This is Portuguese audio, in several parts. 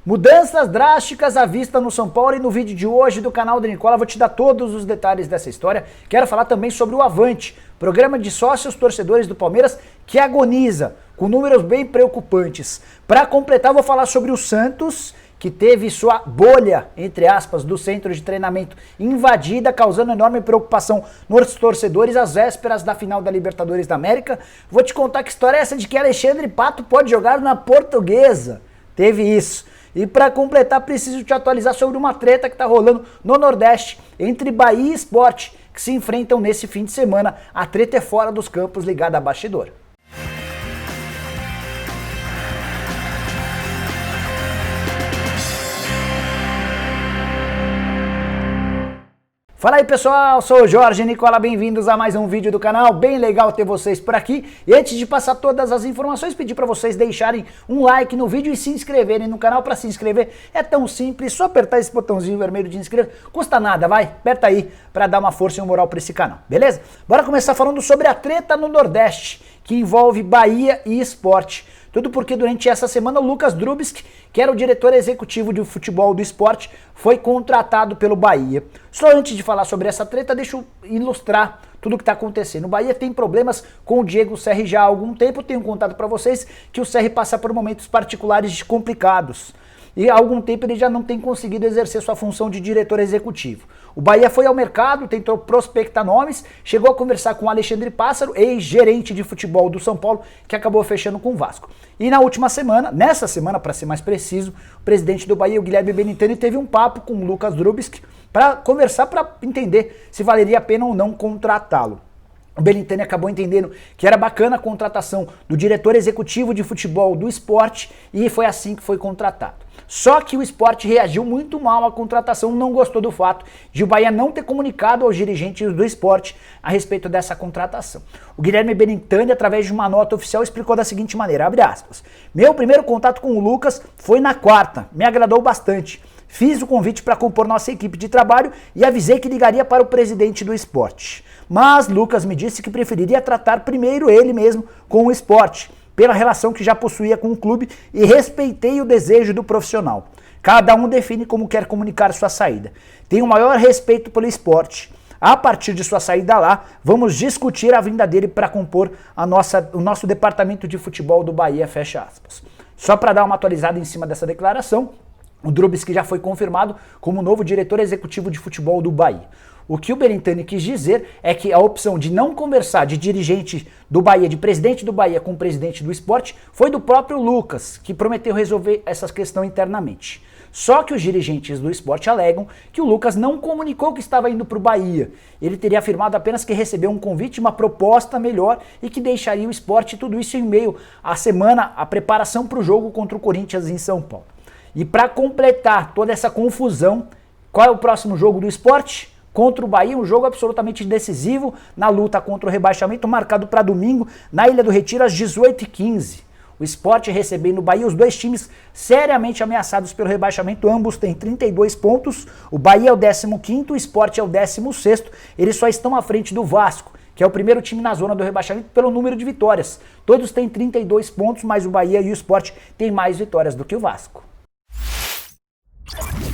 Mudanças drásticas à vista no São Paulo e no vídeo de hoje do canal da Nicola vou te dar todos os detalhes dessa história. Quero falar também sobre o Avante, programa de sócios torcedores do Palmeiras que agoniza, com números bem preocupantes. Para completar, vou falar sobre o Santos, que teve sua bolha, entre aspas, do centro de treinamento invadida, causando enorme preocupação nos torcedores às vésperas da final da Libertadores da América. Vou te contar que história é essa de que Alexandre Pato pode jogar na Portuguesa. Teve isso. E para completar, preciso te atualizar sobre uma treta que está rolando no Nordeste entre Bahia e Sport, que se enfrentam nesse fim de semana. A treta é fora dos campos, ligada a bastidor. Fala aí pessoal, sou o Jorge Nicola, bem-vindos a mais um vídeo do canal, bem legal ter vocês por aqui. E antes de passar todas as informações, pedir para vocês deixarem um like no vídeo e se inscreverem no canal. Para se inscrever é tão simples, só apertar esse botãozinho vermelho de inscrever, custa nada, vai, aperta aí para dar uma força e uma moral para esse canal, beleza? Bora começar falando sobre a treta no Nordeste, que envolve Bahia e Sport. Tudo porque durante essa semana o Lucas Drubsky, que era o diretor executivo de futebol do Sport, foi contratado pelo Bahia. Só antes de falar sobre essa treta, deixa eu ilustrar tudo o que está acontecendo. O Bahia tem problemas com o Diego Serri já há algum tempo. Eu tenho contado para vocês que o Serri passa por momentos particulares complicados. E há algum tempo ele já não tem conseguido exercer sua função de diretor executivo. O Bahia foi ao mercado, tentou prospectar nomes, chegou a conversar com o Alexandre Pássaro, ex-gerente de futebol do São Paulo, que acabou fechando com o Vasco. E na última semana, nessa semana para ser mais preciso, o presidente do Bahia, o Guilherme Benintani, teve um papo com o Lucas Drubsky para conversar, para entender se valeria a pena ou não contratá-lo. O Benintani acabou entendendo que era bacana a contratação do diretor executivo de futebol do Sport e foi assim que foi contratado. Só que o Sport reagiu muito mal à contratação, não gostou do fato de o Bahia não ter comunicado aos dirigentes do Sport a respeito dessa contratação. O Guilherme Benintani, através de uma nota oficial, explicou da seguinte maneira, abre aspas, meu primeiro contato com o Lucas foi na quarta, me agradou bastante. Fiz o convite para compor nossa equipe de trabalho e avisei que ligaria para o presidente do Sport. Mas Lucas me disse que preferiria tratar primeiro ele mesmo com o Sport, pela relação que já possuía com o clube e respeitei o desejo do profissional. Cada um define como quer comunicar sua saída. Tenho o maior respeito pelo Sport. A partir de sua saída lá, vamos discutir a vinda dele para compor o nosso departamento de futebol do Bahia, fecha aspas. Só para dar uma atualizada em cima dessa declaração, o Drubsky já foi confirmado como novo diretor executivo de futebol do Bahia. O que o Benintani quis dizer é que a opção de não conversar de dirigente do Bahia, de presidente do Bahia com o presidente do Sport, foi do próprio Lucas, que prometeu resolver essa questão internamente. Só que os dirigentes do Sport alegam que o Lucas não comunicou que estava indo para o Bahia. Ele teria afirmado apenas que recebeu um convite, uma proposta melhor e que deixaria o Sport, tudo isso em meio à semana, a preparação para o jogo contra o Corinthians em São Paulo. E para completar toda essa confusão, qual é o próximo jogo do Sport? Contra o Bahia, um jogo absolutamente decisivo na luta contra o rebaixamento, marcado para domingo, na Ilha do Retiro, às 18h15. O Sport recebendo o Bahia, os dois times seriamente ameaçados pelo rebaixamento, ambos têm 32 pontos, o Bahia é o 15º, o Sport é o 16º, eles só estão à frente do Vasco, que é o primeiro time na zona do rebaixamento pelo número de vitórias. Todos têm 32 pontos, mas o Bahia e o Sport têm mais vitórias do que o Vasco.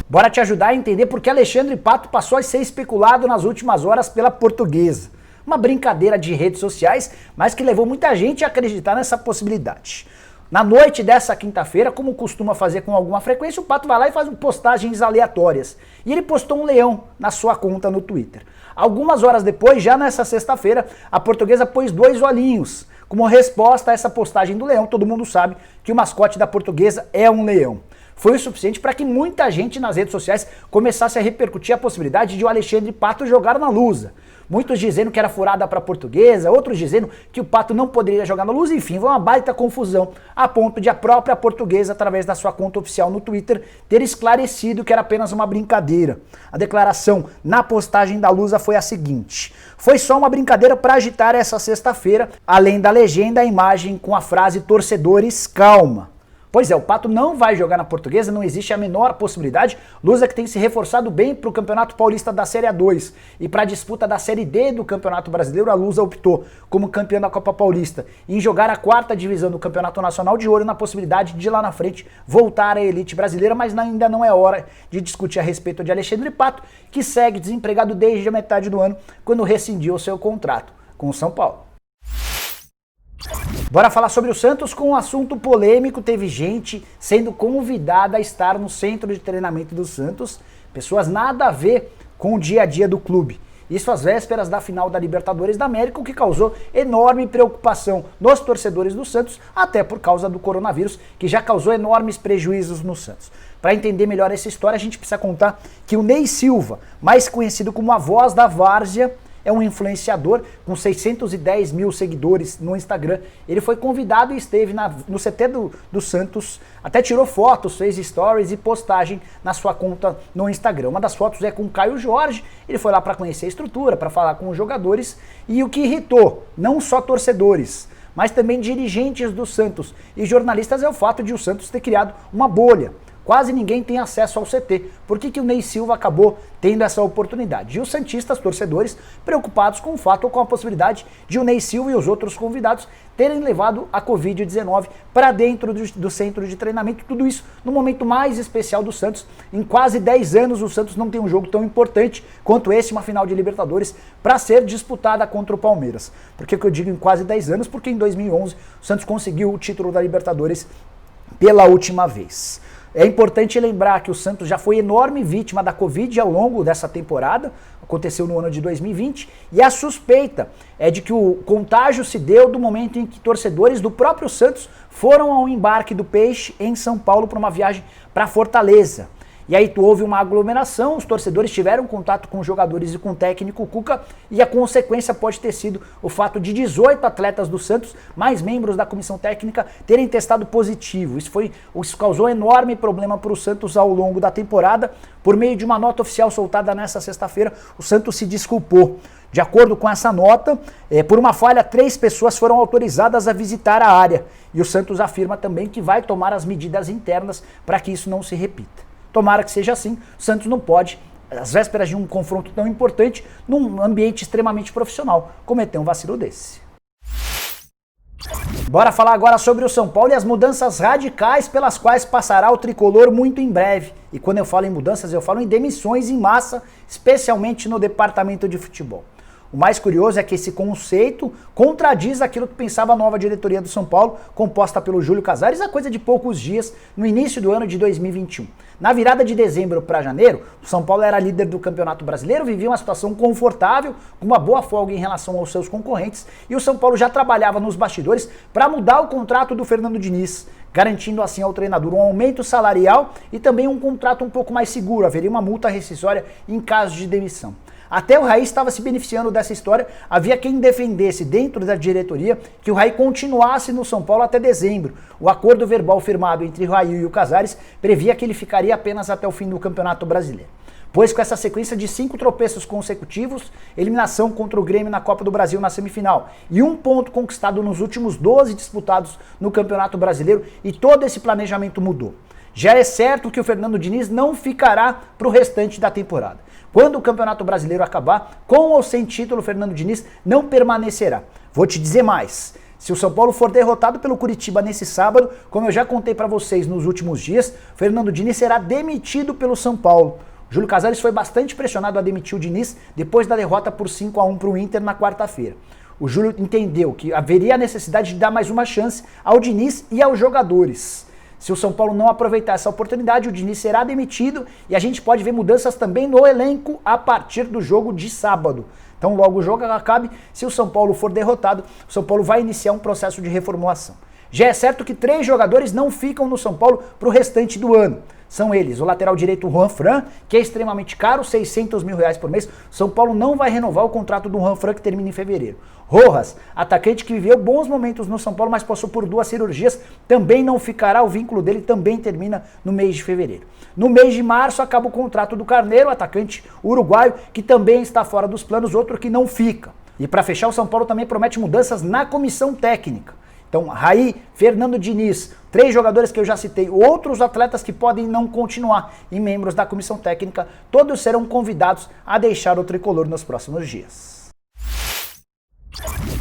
Bora te ajudar a entender por que Alexandre Pato passou a ser especulado nas últimas horas pela Portuguesa. Uma brincadeira de redes sociais, mas que levou muita gente a acreditar nessa possibilidade. Na noite dessa quinta-feira, como costuma fazer com alguma frequência, o Pato vai lá e faz postagens aleatórias. E ele postou um leão na sua conta no Twitter. Algumas horas depois, já nessa sexta-feira, a Portuguesa pôs 2 olhinhos. Como resposta a essa postagem do leão, todo mundo sabe que o mascote da Portuguesa é um leão. Foi o suficiente para que muita gente nas redes sociais começasse a repercutir a possibilidade de o Alexandre Pato jogar na Lusa. Muitos dizendo que era furada para a Portuguesa, outros dizendo que o Pato não poderia jogar na Lusa, enfim, foi uma baita confusão, a ponto de a própria Portuguesa, através da sua conta oficial no Twitter, ter esclarecido que era apenas uma brincadeira. A declaração na postagem da Lusa foi a seguinte: foi só uma brincadeira para agitar essa sexta-feira, além da legenda, a imagem com a frase torcedores, calma. Pois é, o Pato não vai jogar na Portuguesa, não existe a menor possibilidade. Lusa que tem se reforçado bem para o Campeonato Paulista da Série A2 e para a disputa da Série D do Campeonato Brasileiro, a Lusa optou, como campeã da Copa Paulista, em jogar a 4ª divisão do Campeonato Nacional, de olho na possibilidade de lá na frente voltar à elite brasileira, mas ainda não é hora de discutir a respeito de Alexandre Pato, que segue desempregado desde a metade do ano, quando rescindiu o seu contrato com o São Paulo. Bora falar sobre o Santos com um assunto polêmico. Teve gente sendo convidada a estar no centro de treinamento do Santos, pessoas nada a ver com o dia a dia do clube. Isso às vésperas da final da Libertadores da América, o que causou enorme preocupação nos torcedores do Santos, até por causa do coronavírus, que já causou enormes prejuízos no Santos. Para entender melhor essa história, a gente precisa contar que o Ney Silva, mais conhecido como a Voz da Várzea, é um influenciador com 610 mil seguidores no Instagram. Ele foi convidado e esteve no CT do Santos, até tirou fotos, fez stories e postagem na sua conta no Instagram. Uma das fotos é com o Caio Jorge, ele foi lá para conhecer a estrutura, para falar com os jogadores, e o que irritou, não só torcedores, mas também dirigentes do Santos e jornalistas, é o fato de o Santos ter criado uma bolha. Quase ninguém tem acesso ao CT. Por que o Ney Silva acabou tendo essa oportunidade? E os santistas, torcedores, preocupados com o fato ou com a possibilidade de o Ney Silva e os outros convidados terem levado a Covid-19 para dentro do centro de treinamento. Tudo isso no momento mais especial do Santos. Em quase 10 anos o Santos não tem um jogo tão importante quanto esse, uma final de Libertadores, para ser disputada contra o Palmeiras. Por que eu digo em quase 10 anos? Porque em 2011 o Santos conseguiu o título da Libertadores pela última vez. É importante lembrar que o Santos já foi enorme vítima da Covid ao longo dessa temporada, aconteceu no ano de 2020, e a suspeita é de que o contágio se deu do momento em que torcedores do próprio Santos foram ao embarque do Peixe em São Paulo para uma viagem para Fortaleza. E aí houve uma aglomeração, os torcedores tiveram contato com os jogadores e com o técnico Cuca, e a consequência pode ter sido o fato de 18 atletas do Santos, mais membros da comissão técnica, terem testado positivo. Isso causou enorme problema para o Santos ao longo da temporada. Por meio de uma nota oficial soltada nesta sexta-feira, o Santos se desculpou. De acordo com essa nota, por uma falha, 3 pessoas foram autorizadas a visitar a área. E o Santos afirma também que vai tomar as medidas internas para que isso não se repita. Tomara que seja assim. O Santos não pode, às vésperas de um confronto tão importante, num ambiente extremamente profissional, cometer um vacilo desse. Bora falar agora sobre o São Paulo e as mudanças radicais pelas quais passará o tricolor muito em breve. E quando eu falo em mudanças, eu falo em demissões em massa, especialmente no departamento de futebol. O mais curioso é que esse conceito contradiz aquilo que pensava a nova diretoria do São Paulo, composta pelo Júlio Casares, há coisa de poucos dias, no início do ano de 2021. Na virada de dezembro para janeiro, o São Paulo era líder do Campeonato Brasileiro, vivia uma situação confortável, com uma boa folga em relação aos seus concorrentes, e o São Paulo já trabalhava nos bastidores para mudar o contrato do Fernando Diniz, garantindo assim ao treinador um aumento salarial e também um contrato um pouco mais seguro. Haveria uma multa rescisória em caso de demissão. Até o Raí estava se beneficiando dessa história, havia quem defendesse dentro da diretoria que o Raí continuasse no São Paulo até dezembro. O acordo verbal firmado entre o Raí e o Casares previa que ele ficaria apenas até o fim do Campeonato Brasileiro. Pois com essa sequência de 5 tropeços consecutivos, eliminação contra o Grêmio na Copa do Brasil na semifinal e 1 ponto conquistado nos últimos 12 disputados no Campeonato Brasileiro, e todo esse planejamento mudou. Já é certo que o Fernando Diniz não ficará para o restante da temporada. Quando o Campeonato Brasileiro acabar, com ou sem título, o Fernando Diniz não permanecerá. Vou te dizer mais. Se o São Paulo for derrotado pelo Curitiba nesse sábado, como eu já contei para vocês nos últimos dias, Fernando Diniz será demitido pelo São Paulo. Júlio Casares foi bastante pressionado a demitir o Diniz depois da derrota por 5-1 para o Inter na quarta-feira. O Júlio entendeu que haveria a necessidade de dar mais uma chance ao Diniz e aos jogadores. Se o São Paulo não aproveitar essa oportunidade, o Diniz será demitido e a gente pode ver mudanças também no elenco a partir do jogo de sábado. Então logo o jogo acabe, se o São Paulo for derrotado, o São Paulo vai iniciar um processo de reformulação. Já é certo que 3 jogadores não ficam no São Paulo para o restante do ano. São eles, o lateral direito Juan Fran, que é extremamente caro, R$600 mil por mês. São Paulo não vai renovar o contrato do Juan Fran, que termina em fevereiro. Rojas, atacante que viveu bons momentos no São Paulo, mas passou por 2 cirurgias, também não ficará, o vínculo dele também termina no mês de fevereiro. No mês de março acaba o contrato do Carneiro, atacante uruguaio, que também está fora dos planos, outro que não fica. E para fechar, o São Paulo também promete mudanças na comissão técnica. Então, Raí, Fernando Diniz, 3 jogadores que eu já citei, outros atletas que podem não continuar e membros da comissão técnica, todos serão convidados a deixar o tricolor nos próximos dias.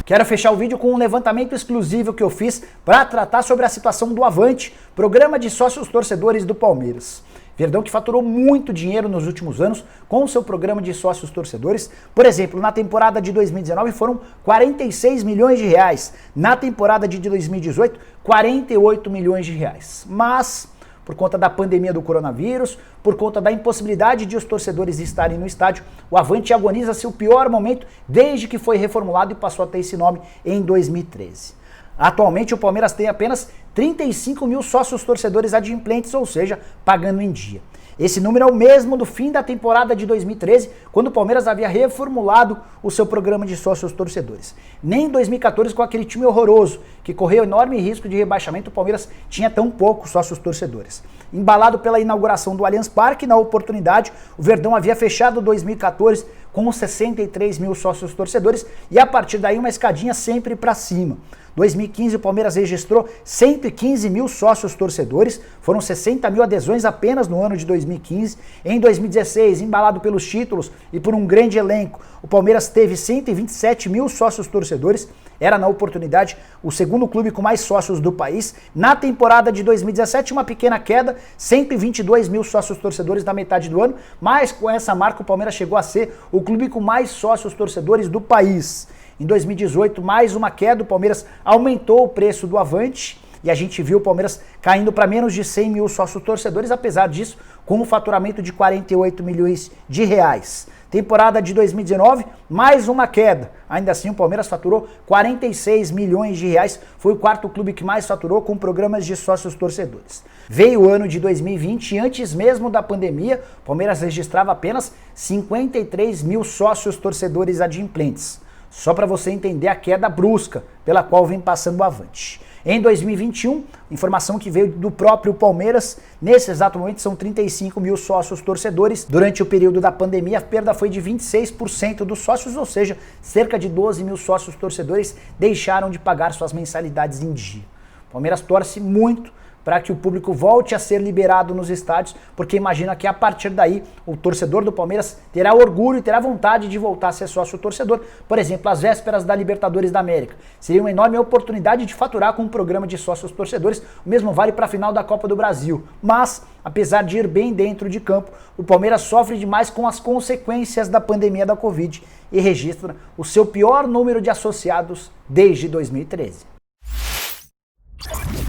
Quero fechar o vídeo com um levantamento exclusivo que eu fiz para tratar sobre a situação do Avante, programa de sócios torcedores do Palmeiras. Verdão que faturou muito dinheiro nos últimos anos com o seu programa de sócios torcedores. Por exemplo, na temporada de 2019 foram 46 milhões de reais. Na temporada de 2018, 48 milhões de reais. Mas, por conta da pandemia do coronavírus, por conta da impossibilidade de os torcedores estarem no estádio, o Avante agoniza seu pior momento desde que foi reformulado e passou a ter esse nome em 2013. Atualmente o Palmeiras tem apenas 35 mil sócios torcedores adimplentes, ou seja, pagando em dia. Esse número é o mesmo do fim da temporada de 2013, quando o Palmeiras havia reformulado o seu programa de sócios torcedores. Nem em 2014, com aquele time horroroso, que correu enorme risco de rebaixamento, o Palmeiras tinha tão poucos sócios torcedores. Embalado pela inauguração do Allianz Parque, na oportunidade, o Verdão havia fechado 2014 com 63 mil sócios torcedores e a partir daí uma escadinha sempre para cima. 2015 o Palmeiras registrou 115 mil sócios torcedores, foram 60 mil adesões apenas no ano de 2015. Em 2016, embalado pelos títulos e por um grande elenco, o Palmeiras teve 127 mil sócios torcedores, era na oportunidade o segundo clube com mais sócios do país. Na temporada de 2017, uma pequena queda, 122 mil sócios torcedores na metade do ano, mas com essa marca o Palmeiras chegou a ser o clube com mais sócios torcedores do país. Em 2018, mais uma queda, o Palmeiras aumentou o preço do Avante e a gente viu o Palmeiras caindo para menos de 100 mil sócios torcedores, apesar disso, com um faturamento de 48 milhões de reais. Temporada de 2019, mais uma queda. Ainda assim, o Palmeiras faturou 46 milhões de reais, foi o quarto clube que mais faturou com programas de sócios torcedores. Veio o ano de 2020 e antes mesmo da pandemia, o Palmeiras registrava apenas 53 mil sócios torcedores adimplentes. Só para você entender a queda brusca pela qual vem passando o Avante. Em 2021, informação que veio do próprio Palmeiras, nesse exato momento são 35 mil sócios torcedores. Durante o período da pandemia, a perda foi de 26% dos sócios, ou seja, cerca de 12 mil sócios torcedores deixaram de pagar suas mensalidades em dia. O Palmeiras torce muito para que o público volte a ser liberado nos estádios, porque imagina que a partir daí o torcedor do Palmeiras terá orgulho e terá vontade de voltar a ser sócio torcedor. Por exemplo, às vésperas da Libertadores da América. Seria uma enorme oportunidade de faturar com um programa de sócios torcedores, o mesmo vale para a final da Copa do Brasil. Mas, apesar de ir bem dentro de campo, o Palmeiras sofre demais com as consequências da pandemia da Covid e registra o seu pior número de associados desde 2013.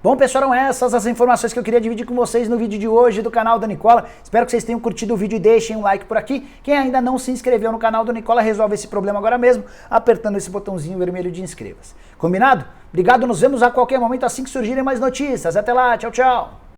Bom, pessoal, eram essas as informações que eu queria dividir com vocês no vídeo de hoje do canal do Nicola. Espero que vocês tenham curtido o vídeo e deixem um like por aqui. Quem ainda não se inscreveu no canal do Nicola, resolve esse problema agora mesmo, apertando esse botãozinho vermelho de inscreva-se. Combinado? Obrigado, nos vemos a qualquer momento assim que surgirem mais notícias. Até lá, tchau, tchau!